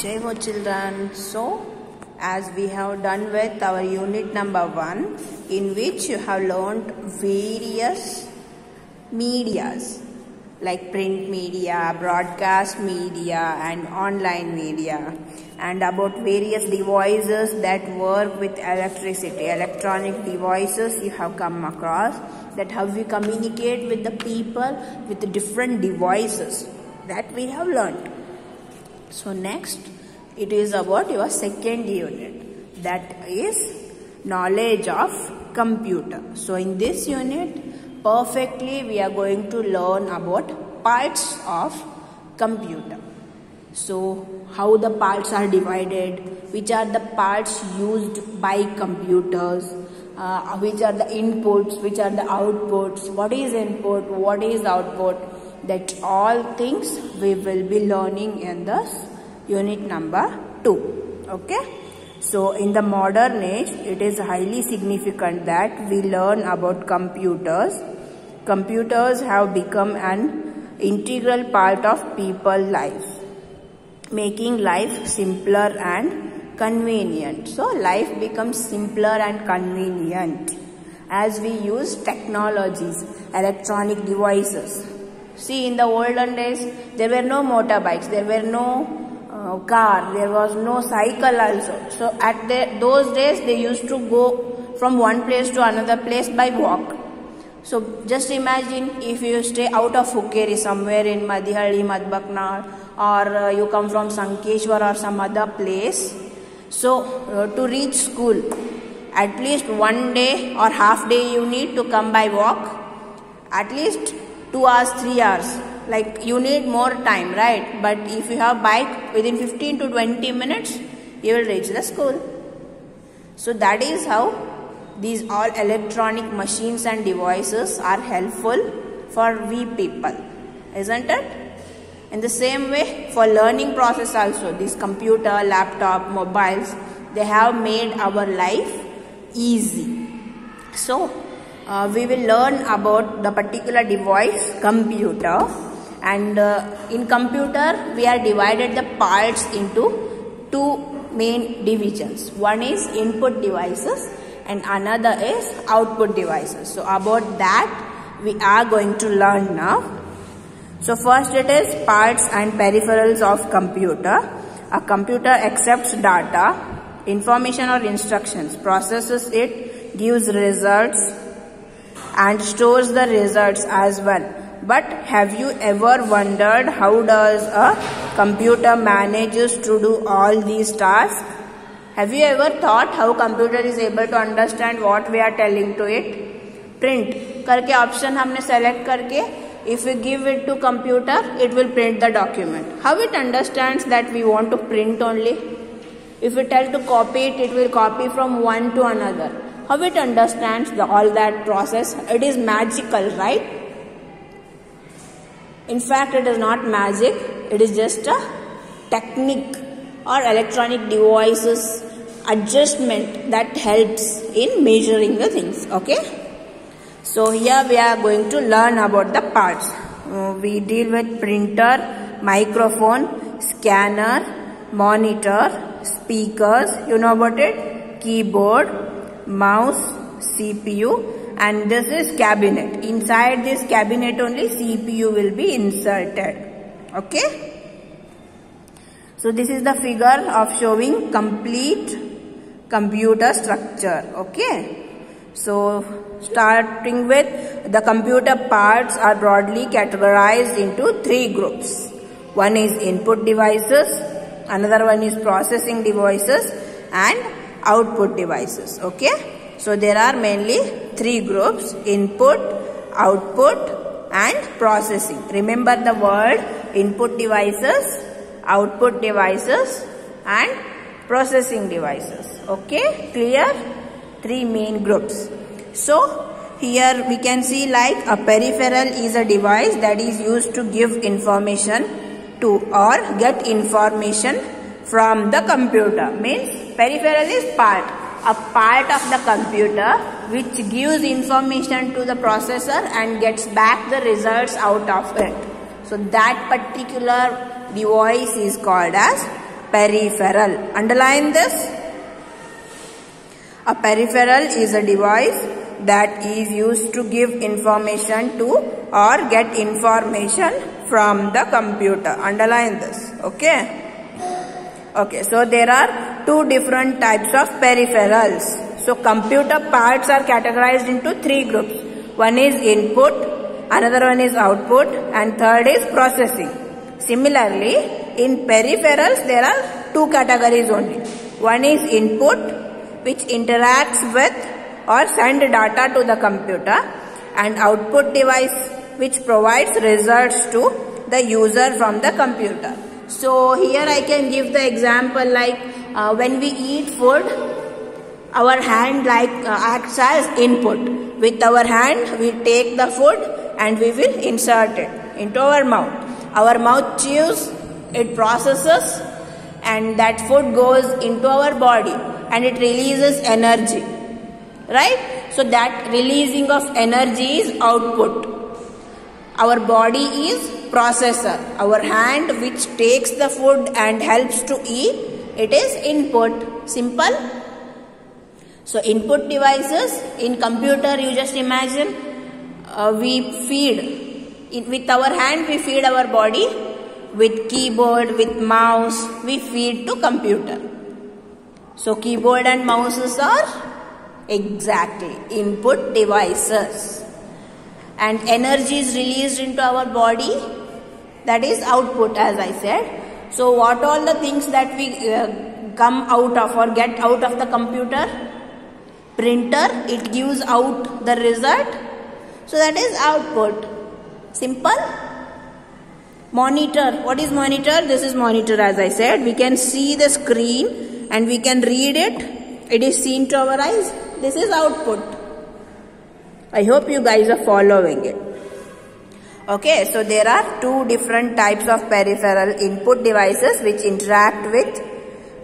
Jai Ho children. So as we have done with our unit number 1, in which you have learned various medias like print media, broadcast media and online media, and about various devices that work with electricity, electronic devices you have come across, that how we communicate with the people with the different devices that we have learned. So next it is about your second unit, that is knowledge of computer. So in this unit perfectly we are going to learn about parts of computer. So how the parts are divided, which are the parts used by computers, which are the inputs, which are the outputs, what is input, what is output, that all things we will be learning in this unit number 2. Okay. So in the modern age it is highly significant that we learn about computers. Computers have become an integral part of people's life, making life simpler and convenient. So life becomes simpler and convenient as we use technologies, electronic devices. See, in the olden days there were no motorbikes, there were no car, there was no cycle also. So at those days they used to go from one place to another place by walk. So just imagine if you stay out of Hukkeri somewhere in Madihalli, Madbaknar, or you come from Sankeshwar or some other place. So to reach school, at least one day or half day you need to come by walk, at least 2 hours, 3 hours. Like you need more time, right? But if you have bike, within 15 to 20 minutes you will reach the school. So that is how these all electronic machines and devices are helpful for we people, isn't it? In the same way, for learning process also, this computer, laptop, mobiles, they have made our life easy. So we will learn about the particular device, computer, and in computer we are divided the parts into 2 main divisions. One is input devices and another is output devices. So about that we are going to learn now. So first it is parts and peripherals of computer. A computer accepts data, information or instructions, processes it, gives results and stores the results as well. But have you ever wondered how does a computer manages to do all these tasks? Have you ever thought how computer is able to understand what we are telling to it? Print करके option हमने select करके, if we give it to computer, it will print the document. How it understands that we want to print only? If we tell to copy it, it will copy from one to another. How it understands all that process? It is magical, right? In fact, it is not magic. It is just a technique or electronic devices adjustment that helps in measuring the things. Okay. So here we are going to learn about the parts. We deal with printer, microphone, scanner, monitor, speakers, you know about it, keyboard, mouse, CPU, and this is cabinet. Inside this cabinet only CPU will be inserted. Okay. So this is the figure of showing complete computer structure. Okay. So starting with the computer parts are broadly categorized into 3 groups. One is input devices, another one is processing devices and output devices. Okay. So there are mainly 3 groups: input, output and processing. Remember the word input devices, output devices and processing devices. Okay, clear? 3 main groups. So here we can see like a peripheral is a device that is used to give information to or get information from the computer. Means peripheral is a part of the computer which gives information to the processor and gets back the results out of it. So that particular device is called as peripheral. Underline this. A peripheral is a device that is used to give information to or get information from the computer. Underline this. Okay. Okay, so there are two different types of peripherals. So computer parts are categorized into three groups. One is input, another one is output, and third is processing. Similarly, in peripherals there are two categories only. One is input, which interacts with or send data to the computer, and output device, which provides results to the user from the computer. So here I can give the example like when we eat food, our hand acts as input. With our hand we take the food and we will insert it into our mouth. Our mouth chews, it processes, and that food goes into our body and it releases energy. Right? So that releasing of energy is output. Our body is processor. Our hand, which takes the food and helps to eat, it is input. Simple. So input devices in computer, you just imagine we feed. With our hand we feed our body. With keyboard, with mouse, we feed to computer. So keyboard and mouses are exactly input devices. And energy is released into our body, that is output, as I said. So what all the things that we come out of or get out of the computer? Printer, it gives out the result. So that is output. Simple. Monitor, what is monitor? This is monitor, as I said. We can see the screen and we can read it. It is seen to our eyes. This is output. I hope you guys are following it. Okay, so there are two different types of peripheral input devices which interact with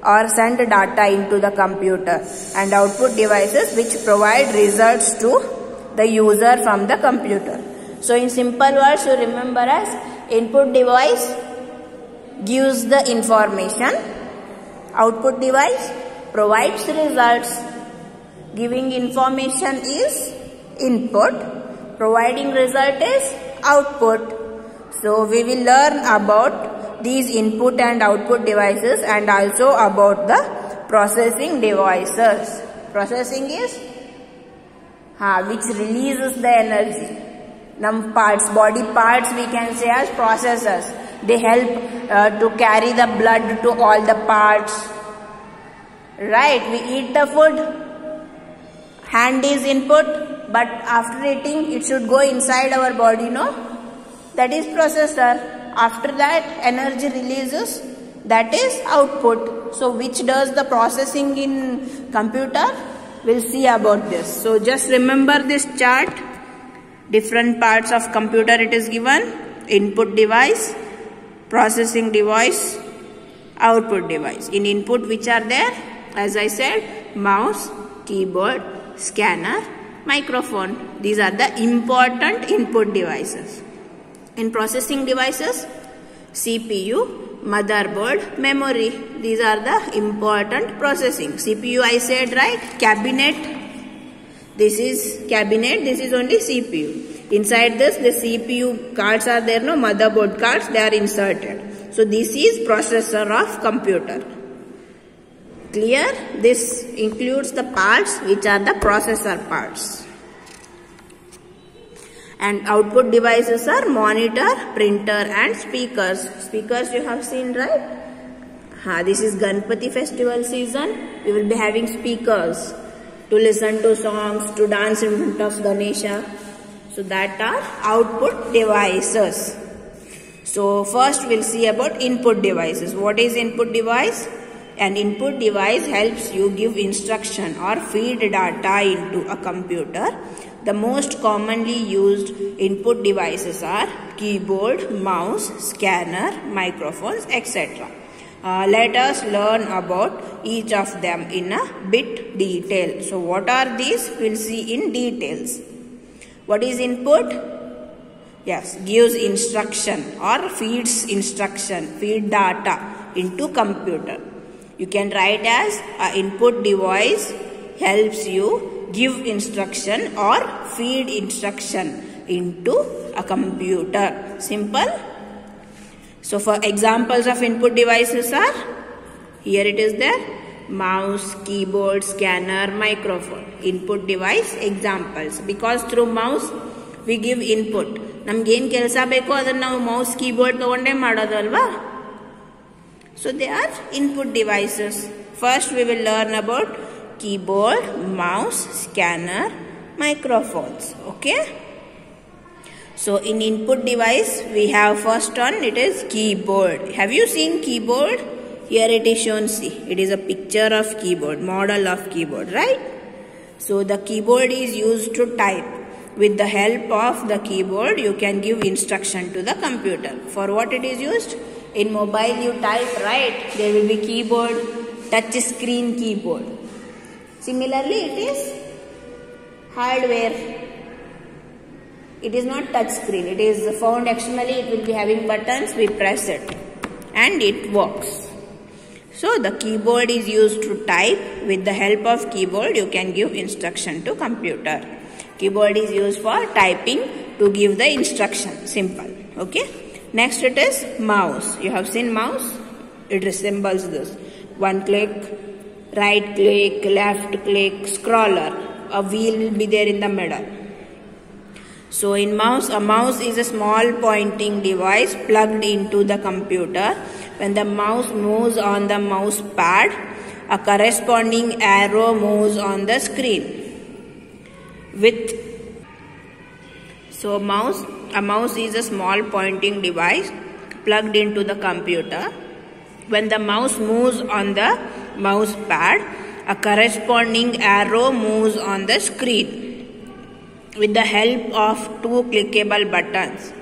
or send data into the computer, and output devices which provide results to the user from the computer. So in simple words, you remember as input device gives the information, output device provides results. Giving information is input, providing result is output. So we will learn about these input and output devices and also about the processing devices. Processing is which releases the energy. Parts, body parts we can say as processors. They help to carry the blood to all the parts. Right, we eat the food. Hand is input, but after eating it should go inside our body, no? That is processor. After that energy releases, that is output. So which does the processing in computer? We'll see about this. So just remember this chart. Different parts of computer it is given. Input device, processing device, output device. In input which are there? As I said, mouse, keyboard, scanner, microphone. These are the important input devices. In processing devices, CPU, motherboard, memory. These are the important processing. CPU I said, right? Cabinet. This is cabinet. This is only CPU. Inside this, the CPU cards are there, no? Motherboard cards, they are inserted. So this is processor of computer. Clear? This includes the parts which are the processor parts. And output devices are monitor, printer and speakers. Speakers you have seen, right? This is Ganpati festival season. We will be having speakers to listen to songs, to dance in front of Ganesha. So that are output devices. So first we'll see about input devices. What is input device? An input device helps you give instruction or feed data into a computer. The most commonly used input devices are keyboard, mouse, scanner, microphones, etc. Let us learn about each of them in a bit detail. So what are these? We'll see in details. What is input? Yes, gives instruction or feeds instruction, feed data into computer. You can write as a input device helps you give instruction or feed instruction into a computer. Simple. So for examples of input devices are, here it is there, mouse, keyboard, scanner, microphone. Input device examples. Because through mouse we give input. ನಮ್ಗೆ ಏನು ಕೆಲಸ ಬೇಕೋ ಅದನ್ನು ನಾವು mouse keyboard ತಗೊಂಡೇ ಮಾಡೋದಲ್ವಾ. So they are input devices. First we will learn about keyboard, mouse, scanner, microphones. Okay. So in input device we have first one, it is keyboard. Have you seen keyboard? Here it is shown, see. It is a picture of keyboard, model of keyboard, right? So the keyboard is used to type. With the help of the keyboard, you can give instruction to the computer. For what it is used? In mobile you type, right? There will be keyboard, touch screen keyboard. Similarly, it is hardware. It is not touch screen. It is found externally. It will be having buttons. We press it and it works. So the keyboard is used to type. With the help of keyboard, you can give instruction to computer. Keyboard is used for typing to give the instruction. Simple. Okay. Next it is mouse. You have seen mouse? It resembles this. One click, right click, left click, scroller. A wheel will be there in the middle. So in mouse, a mouse is a small pointing device plugged into the computer. When the mouse moves on the mouse pad, a corresponding arrow moves on the screen. A mouse is a small pointing device plugged into the computer. When the mouse moves on the mouse pad, a corresponding arrow moves on the screen. With the help of two clickable buttons.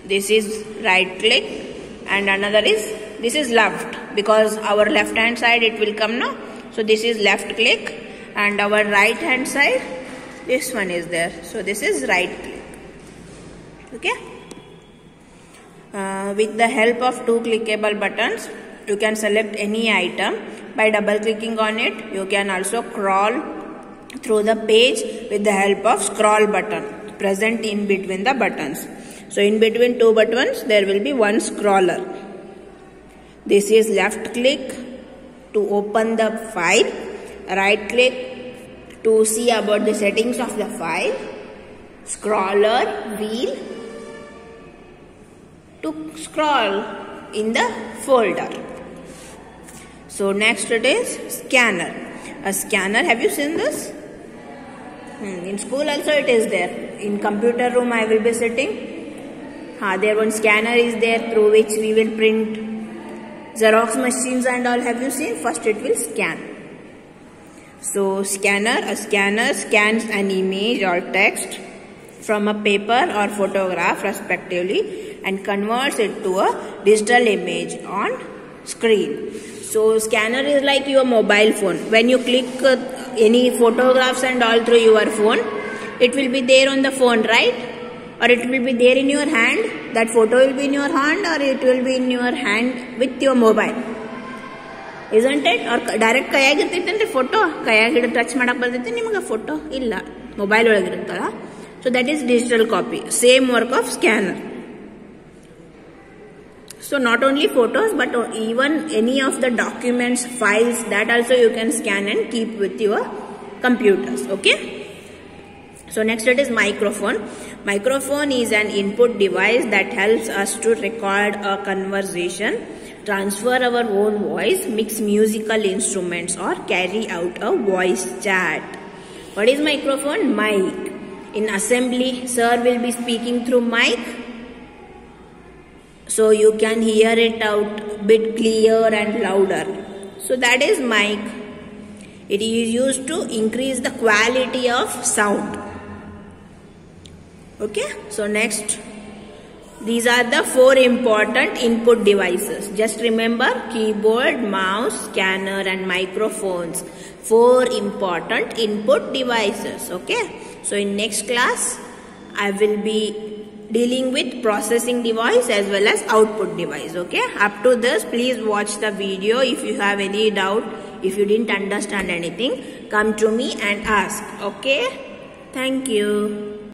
This is right click and another is, this is left, because our left hand side it will come now. So this is left click and our right hand side, this one is there. So this is right click. Okay. With the help of two clickable buttons, you can select any item. By double clicking on it, you can also scroll through the page with the help of scroll button present in between the buttons. So in between two buttons, there will be one scroller. This is left click to open the file, right click to see about the settings of the file, scroller wheel to scroll in the folder. So next it is scanner. A scanner, have you seen this? In school also it is there. In computer room I will be sitting. There one scanner is there through which we will print. Xerox machines and all, have you seen? First it will scan. So scanner, a scanner scans an image or text from a paper or photograph respectively and converts it to a digital image on screen. So scanner is like your mobile phone. When you click any photographs and all through your phone, it will be there on the phone, right? Or it will be there in your hand. That photo will be in your hand or it will be in your hand with your mobile. Isn't it? Or direct kayagirtitandre photo. Kayagir touch madak bardite nimaga photo illa. Mobile olagiruttala. So that is digital copy. Same work of scanner. So not only photos but even any of the documents, files, that also you can scan and keep with your computers. Okay. So next it is microphone. Microphone is an input device that helps us to record a conversation, transfer our own voice, mix musical instruments or carry out a voice chat. What is microphone? Mic. In assembly, sir will be speaking through mic. So you can hear it out bit clear and louder. So that is mic. It is used to increase the quality of sound. Okay. So next, these are the four important input devices. Just remember keyboard, mouse, scanner and microphones. Four important input devices. Okay. So in next class, I will be dealing with processing device as well as output device. Okay, up to this please watch the video. If you have any doubt, if you didn't understand anything, come to me and ask. Okay, thank you.